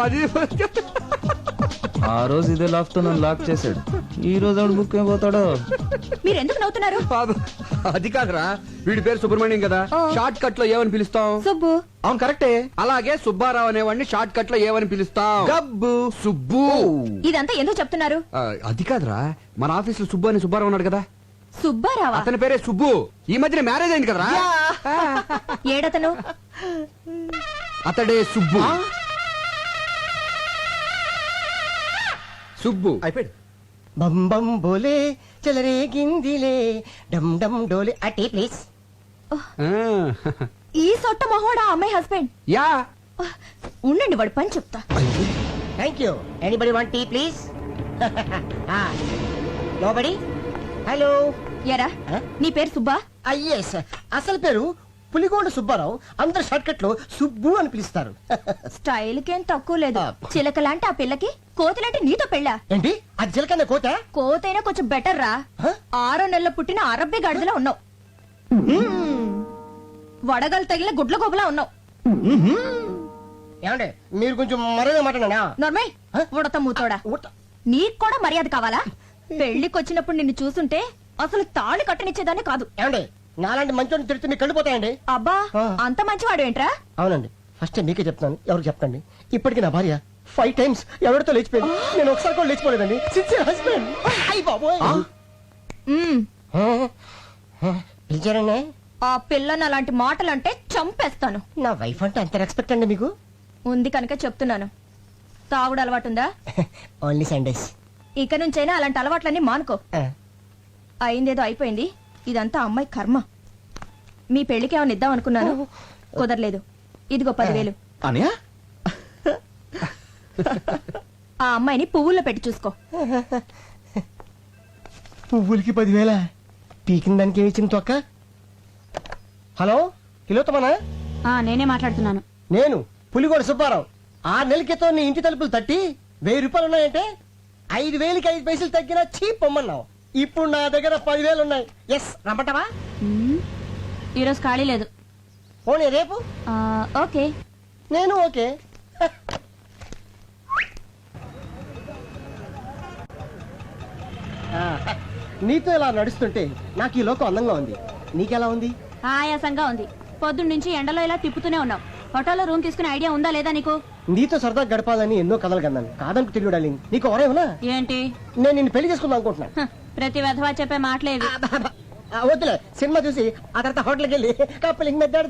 అది ఆ రోజు ఇదే లాక్ తో నన్ను లాక్ చేశాడు. ఈ రోజు ఆవిడ బుక్ అయిపోతాడు. మీరు ఎందుకు నవ్వుతున్నారు? అది కాదురా, వీడి పేరు సుబ్రహ్మణ్యం కదా, షార్ట్ కట్ లో ఏమని పిలుస్తాం? సుబ్బు. అవును కరెక్టే. అలాగే సుబ్బారావు అనేవాడిని షార్ట్ కట్ లో ఏమని పిలుస్తాం? గబ్బు. సుబ్బు. ఇదంతా ఎందుకు చెప్తున్నారు? అది కాదురా, మన ఆఫీస్ లో సుబ్బు అని సుబ్బారావు ఉన్నాడు కదా. సుబ్బారావా? అతని పేరే సుబ్బు. ఈ మధ్యన మ్యారేజ్ అయింది కదరా. ఏడతను? అతడే సుబ్బు. సుబ్బు అయిపోయాడు. బం బం బోలే చలరే గిందిలే డమ్ డమ్ డోలే అటే ప్లీజ్. ఈ సొట్ట మహోడా అమ్మాయి హస్బెండ్. యా. ఉండండి, వాడు పని చెప్తా. Thank you. Anybody want tea please? Nobody. Hello. ఎరా, నీ పేరు సుబ్బా? ఎస్. అసలు పేరు పులిగోండ సుబ్బారావు. అందరు షార్ట్ కట్ లో సుబ్బు అని పిలుస్తారు. స్టైల్ కేం తక్కువ లేదు. చిలకలాంటి ఆ పిల్లకి కోతిలాంటి నీతో పెళ్ళా? ఏంటి అది చిలకన్న కోత? కోతైనా కొంచెం బెటర్ రా. 6 నెలల పుట్టిన అరబ్బీ గాడిదలా ఉన్నావు. వడగలు తగిలిన గుడ్ల గోబులా ఉన్నావు. ఏమంటే మీరు కొంచెం మర్యాద మాట్లాడా? నర్మయ్, ఉడత మూతోడా. నీకు కూడా మర్యాద కావాలా? పెళ్లికొచ్చినప్పుడు నిన్ను చూసుంటే అసలు తాళి కట్టనిచ్చేదాన్ని కాదు. ఏమండి నాలాంటి మంచోడిని తిడితే మీకు కళ్ళిపోతాయండి. అబ్బా, అంత మంచివాడు ఏంట్రా? అవునండి, ఫస్ట్ మీకే చెప్తాను, ఎవరికి చెప్పండి. ఇప్పటికి నా భార్య 5 times ఎవరితో లేచిపోయింది. నేను ఒకసారి కూడా లేచిపోలేదండి. Sincere husband. అయ్య బాబోయ్. పిలిచారండి? ఆ పిల్లని అలాంటి మాటలంటే చంపేస్తాను. నా వైఫ్ అంటే అంత రెస్పెక్ట్ అండి మీకు? ఉంది కనుక చెప్తున్నాను. తాగుడు అలవాటుందా? Only Sundays. ఇక నుంచైనా అలాంటి అలవాట్లన్నీ మానుకో. అయిందేదో అయిపోయింది. ఇదంతా అమ్మాయి కర్మ. మీ పెళ్లికి ఏమైనా ఇద్దాం అనుకున్నాను, కుదరలేదు. ఇదిగో 10,000. ఆ అమ్మాయిని పువ్వుల్లో పెట్టి చూసుకో. పువ్వులకి 10,000? పీకిన దానికి ఏమి ఇచ్చింది తొక్క? హలో, కిలోతమనా? నేనే మాట్లాడుతున్నాను. నేను పులిగోడ సుబ్బారావు. 6 నెలల క్రితం నీ ఇంటి తలుపులు తట్టి 1000 రూపాయలు ఉన్నాయంటే 5,000కి 5 పైసలు తగ్గినా చీప్ పొమ్మన్నావు. ఇప్పుడు నా దగ్గర 10,000 ఉన్నాయి. ఎస్, రమ్మంటావా? ఈరోజు ఖాళీ లేదు. పోనీ రేపు? ఓకే. నేను ఓకే. నీతో ఇలా నడుస్తుంటే నాకు ఈ లోకం అందంగా ఉంది. నీకెలా ఉంది? ఆయాసంగా ఉంది. పొద్దున్నుంచి ఎండలో ఇలా తిప్పుతూనే ఉన్నావు. హోటల్లో రూమ్ తీసుకునే ఐడియా ఉందా లేదా నీకు? నీతో సరదా గడపాలని ఎన్నో కథలు కన్నాను. కాదనుకు తెలియడాలి. నీకు ఎవరేమన్నా? ఏంటి? నేను నిన్ను పెళ్లి చేసుకుందాం అనుకుంటున్నా. ప్రతి వెధవా చెప్పే మాటలేవి. వద్దులే, సినిమా చూసి ఆ తర్వాత హోటల్కి వెళ్ళి కప్పలింగ్ మెథడ్.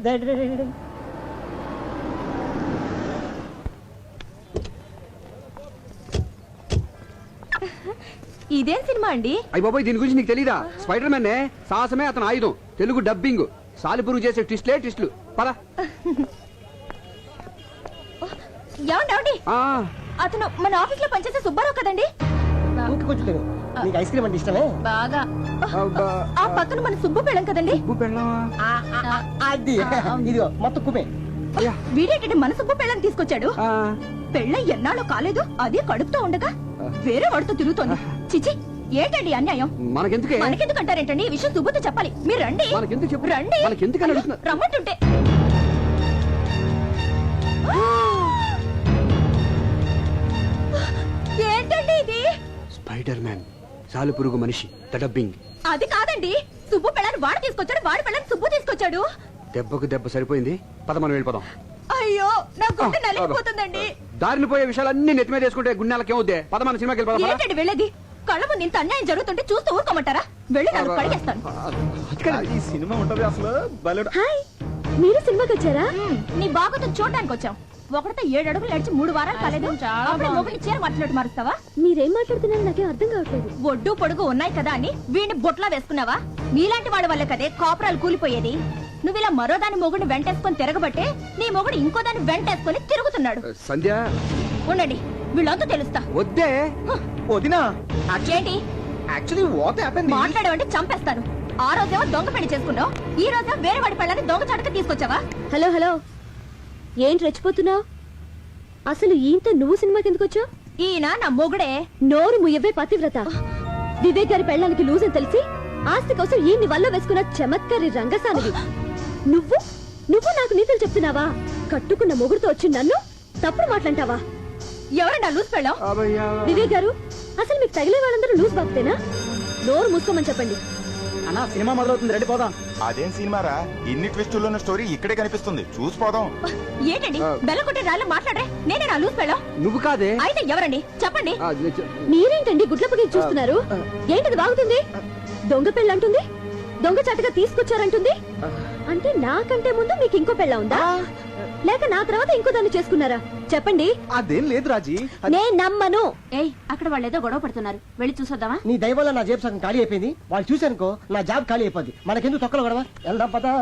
ఇదేం సినిమా అండి? అయ్య బాబాయ్, దీని గురించి నీకు తెలీదా? స్పైడర్ మ్యాన్ సాహసమే అతను ఆయుధం. తెలుగు డబ్బింగ్. సాలిపురుగు చేసే ట్విస్ట్లు. పద. ఏమండి, అతను మన ఆఫీస్ లో పనిచేసే సుబ్బారావు కదండి? కొంచెం నీకు ఐస్ క్రీమ్ అంటే ఇష్టమే? బాగా. ఆ పక్కన మన సుబ్బు పెళ్ళం కదండి? అది ఇదిగో మొత్తం కుమే. వీడేంటంటే మన సుబ్బు పెళ్ళని తీసుకొచ్చాడు. పెళ్ళ ఎన్నాళ్ళు కాలేదు, అదే కడుపుతో ఉండగా వేరే వాడితో తిరుగుతోంది. చిచి, ఏంటండి అన్యాయం? మనకెందుకంటారేంటండి? ఈ విషయం సుబ్బుతో చెప్పాలి. మీరు రండి. రండి, రమ్మంటుంటే. ఏంటండి ఇది? స్పైడర్ మ్యాన్, సాలిపురుగు మనిషి, డబ్బింగ్. అది కాదండి, సుబ్బు పెళ్ళని వాడు తీసుకొచ్చాడు, వాడి పెళ్ళని సుబ్బు తీసుకొచ్చాడు. దెబ్బకు దెబ్బ సరిపోయింది. పద, మనం వెళ్ళిపోదాం. అయ్యో, నా గుండె నలిగిపోతుందండి. దారిని పోయే విషయాలన్నీ నెత్తి మీద వేసుకుంటే గుండెలకి ఏమవుద్ది? పద, మన సినిమాకి వెళ్ళిపోదాం. ఏంటండి వెళ్ళేది? కళ్ళ ముందు ఇంత అన్యాయం జరుగుతుంటే చూస్తూ ఊరుకోమంటారా? వెళ్ళి నన్ను కడిగేస్తాను. ఈ సినిమా ఉంటది అసలు. హాయ్, మీరు సినిమాకి వచ్చారా? నీ బాగుతో చూడడానికి వచ్చాం. ఒకటితో 7 అడుగులు నడిచి 3 వారాలు కాలేదు. ఒకటి చీర మార్చినట్టు మారుస్తావా? మీరేం మాట్లాడుతున్నారు నాకే అర్థం కావట్లేదు. ఒడ్డు పొడుగు ఉన్నాయి కదా అని వీడిని బొట్లా వేసుకున్నావా? నీలాంటి వాడి వల్ల కదే కాపురాలు కూలిపోయేది. నువ్వు ఇలా మరో దాని మొగుడిని వెంటేసుకొని తిరగబట్టే నీ మొగుడు ఇంకో దాన్ని వెంటేసుకొని తిరుగుతున్నాడు. సంధ్య, ఉండండి, వీళ్ళంతా తెలుస్తా. వద్దే వదినా. ఏంటి యాక్చువల్లీ వాట్ హ్యాపెండ్? మాట్లాడేవంటే చంపేస్తాను. ఆ రోజేమో దొంగ పెళ్లి చేసుకున్నావు, ఈ రోజేమో వేరే వాడి పెళ్ళని దొంగ చాటుగా తీసుకొచ్చావా? హలో హలో, ఏంటి రెచ్చిపోతున్నావు? అసలు ఈయనతో నువ్వు సినిమాకి ఎందుకు వచ్చావు? ఈయన నా మొగుడే. నోరు ముయ్యవే పతివ్రత. వివేక్ గారి పెళ్ళానికి లూజ్ అని తెలిసి ఆస్తి కోసం ఈయన్ని వల్ల వేసుకున్న చమత్కారి రంగసానివి. నువ్వు నువ్వు నాకు నీతులు చెప్తున్నావా? కట్టుకున్న మొగుడుతో వచ్చి నన్ను తప్పుడు మాట్లాంటావా? ఎవరన్నా లూస్ పెళ్ళాం? అబ్బయ్యా. వివేక్ గారు, అసలు మీకు తగిలే వాళ్ళందరూ లూజ్ బాగుతేనా? నోరు మూసుకోమని చెప్పండి. అన్నా సినిమా మొదలవుతుంది, రెడీ పోదాం. అదేం సినిమారా, ఇన్ని ట్విస్టుల్లో ఉన్న స్టోరీ ఇక్కడే కనిపిస్తుంది, చూసిపోదాం. ఏంటండి బెల్ల కొట్టే రాళ్ళు మాట్లాడే? నేనే నా లూస్ పెళ్ళాం? నువ్వు కాదే. అయితే ఎవరండి చెప్పండి. మీరేంటండి గుడ్లపగి చూస్తున్నారు? ఏంటిది బాగుతుంది? దొంగ పెళ్ళంటుంది, దొంగ చాటుగా తీసుకొచ్చారంటుంది. అంటే నాకంటే ముందు మీకు ఇంకో పెళ్ళ ఉందా, లేక నా తర్వాత ఇంకో దాన్ని చేసుకున్నారా? చెప్పండి. అదేం లేదు రాజీ. నేను నమ్మను. ఏయ్, అక్కడ వాళ్ళు ఏదో గొడవ పడుతున్నారు, వెళ్ళి చూసొద్దామా? నీ దయ వల్ల నా జేబు సగం ఖాళీ అయిపోయింది. వాళ్ళు చూశానుకో నా జాబ్ ఖాళీ అయిపోద్ది. మనకెందుకు తొక్కలు గొడవ, వెళ్దాం పదా.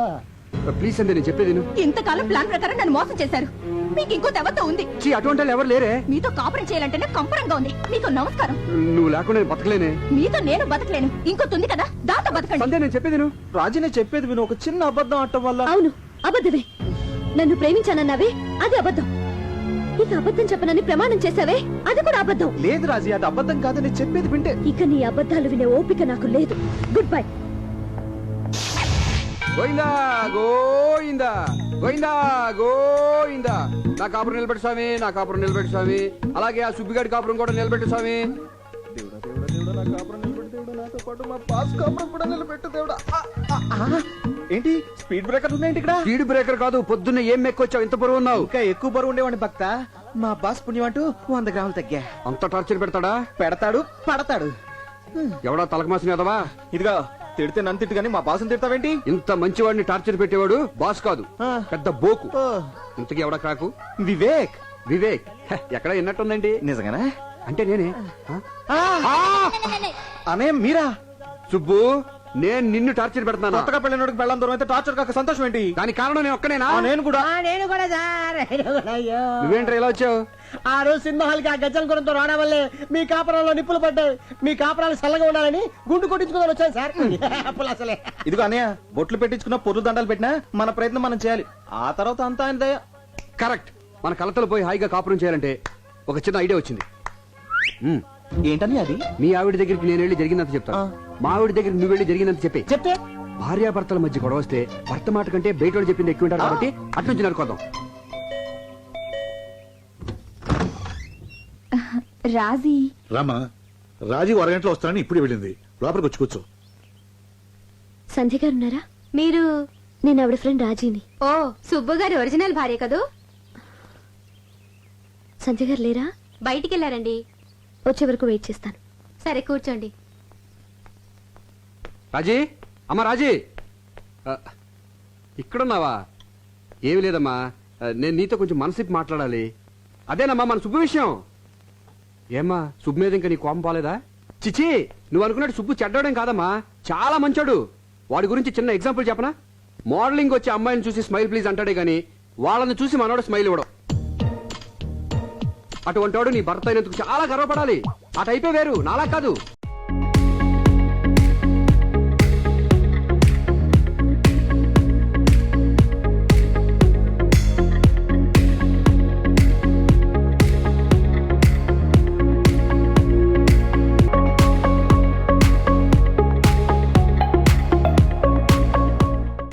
ప్లీజ్ అండి, నేను చెప్పేది విను. ఇంతకాలం ప్లాన్ ప్రకారం నన్ను మోసం చేశారు. మీకు ఇంకో దేవత ఉంది. చీ, అటువంటి వాళ్ళు ఎవరు లేరే. మీతో కాపురం చేయాలంటేనే కంపరంగా ఉంది. మీకు నమస్కారం. నువ్వు లేకుండా నేను బతకలేనే. మీతో నేను బతకలేను, ఇంకోటి ఉంది కదా, దాంతో బతకండి. సంధ్య, నేను చెప్పేది విను. రాజీ నేను చెప్పేది విను, ఒక చిన్న అబద్ధం ఆడటం వల్ల. అవును, అబద్ధమే. నన్ను ప్రేమించానన్నావే, అది అబద్ధం. ఇక అబద్ధం చెప్పనని ప్రమాణం చేశావే, అది కూడా అబద్ధం. లేదు రాజీ, అది అబద్ధం కాదు, నేను చెప్పేది వింటే. ఇక నీ అబద్ధాలు వినే ఓపిక నాకు లేదు. Good bye. గోయిందా గోయిందా గోయిందా గోయిందా. నా కాపురం నిలబెట్టు స్వామి, నా కాపురం నిలబెట్టు స్వామి. అలాగే ఆ సుబ్బిగాడి కాపురం కూడా నిలబెట్టు స్వామి. దేవుడా దేవుడా దేవుడా, నా కాపురం నిలబెట్టు దేవుడా, నాతో పాటు మా బాస్ కాపురం కూడా నిలబెట్టు దేవుడా. ఏంటి స్పీడ్ బ్రేకర్ ఉన్నాయండి ఇక్కడ? స్పీడ్ బ్రేకర్ కాదు, పొద్దున్న ఏం మెక్కొచ్చావు, ఇంత బరువు ఉన్నావు. ఇంకా ఎక్కువ బరువు ఉండేవాడిని భక్త. మా బాస్ పుణ్యం అంటూ 100 గ్రాములు తగ్గా. అంత టార్చర్ పెడతాడా? పెడతాడు పడతాడు. ఎవడా తలకమాసిన ఎదవా? ఇదిగో తిడితే నన్ను తిట్టు కానీ మా బాస్ని తిడతావేంటి? ఇంత మంచివాడిని టార్చర్ పెట్టేవాడు బాస్ కాదు, ఆ. పెద్ద బోకు. ఓ, ఇంతకీ ఎవడా క్రాకు? వివేక్. వివేక్. హ, ఎక్కడ విన్నట్టుందండి. నిజంగానా? అంటే నేనే. ఆ? ఆ! అనే మీరా? సుబ్బు, నేను నిన్ను టార్చర్ పెడతాను. కొత్తగా పెళ్ళినోడికి పెళ్ళం దూరం అయితే టార్చర్ కాక సంతోషం ఏంటి? దానికి కారణం నేను ఒక్కనేనా? నేను కూడా. నేను కూడా సార్, నేను కూడా. అయ్యో, నువ్వేంట్రా ఇలా వచ్చావు? ఆ రోజు సినిమా హాల్కి ఆ గజ్జల గురంతో రావడం వల్లే మీ కాపురంలో నిప్పులు పడ్డాయి. మీ కాపురాలు చల్లగా ఉండాలని గుండు కొట్టించుకుందని వచ్చాను సార్. అప్పులు అసలే. ఇదిగో అన్నయ్య, బొట్లు పెట్టించుకున్న పొర్రు దండాలు పెట్టినా మన ప్రయత్నం మనం చేయాలి. ఆ తర్వాత అంతా ఆయన దయ. కరెక్ట్. మన కలతలు పోయి హాయిగా కాపురం చేయాలంటే ఒక చిన్న ఐడియా వచ్చింది. ఏంటని అది? మీ ఆవిడ దగ్గరికి నేను వెళ్ళి జరిగినంత చెప్తాను, మా ఆవిడ దగ్గరికి నువ్వు వెళ్ళి జరిగినంత చెప్పి. చెప్తే భార్యాభర్తల మధ్య గొడవ వస్తే భర్త మాట కంటే బయట వాళ్ళు చెప్పింది ఎక్కువ ఉంటారు కాబట్టి అట్నుంచి నడుకోదాం. రాజీ రామా, రాజీ అరగంటలో వస్తానని ఇప్పుడు వెళ్ళింది. లోపలికి వచ్చి కూర్చో. సంధ్య గారు ఉన్నారా? మీరు? నేను ఆవిడ ఫ్రెండ్ రాజీని. ఓ, సుబ్బు గారి ఒరిజినల్ భార్య కదూ? సంధ్య గారు లేరా? బయటికి వెళ్ళారండి. వచ్చే వరకు వెయిట్ చేస్తాను. సరే కూర్చోండి. రాజీ, అమ్మా రాజీ, ఇక్కడున్నావా? ఏమి లేదమ్మా, నేను నీతో కొంచెం మనసిప్పి మాట్లాడాలి. అదేనమ్మా మన సుబ్బు విషయం. ఏమ్మా, సుబ్బు మీద ఇంకా నీ కోపం పోలేదా? చిచి, నువ్వు అనుకున్నట్టు సుబ్బు చెడ్డోడేం కాదమ్మా, చాలా మంచోడు. వాడి గురించి చిన్న ఎగ్జాంపుల్ చెప్పనా? మోడలింగ్ వచ్చే అమ్మాయిని చూసి స్మైల్ ప్లీజ్ అంటాడే గాని వాళ్ళని చూసి మనోడు స్మైల్ ఇవ్వడం. అటువంటి వాడు నీ భర్త అయినందుకు చాలా గర్వపడాలి. ఆ టైపే వేరు, నాలా కాదు.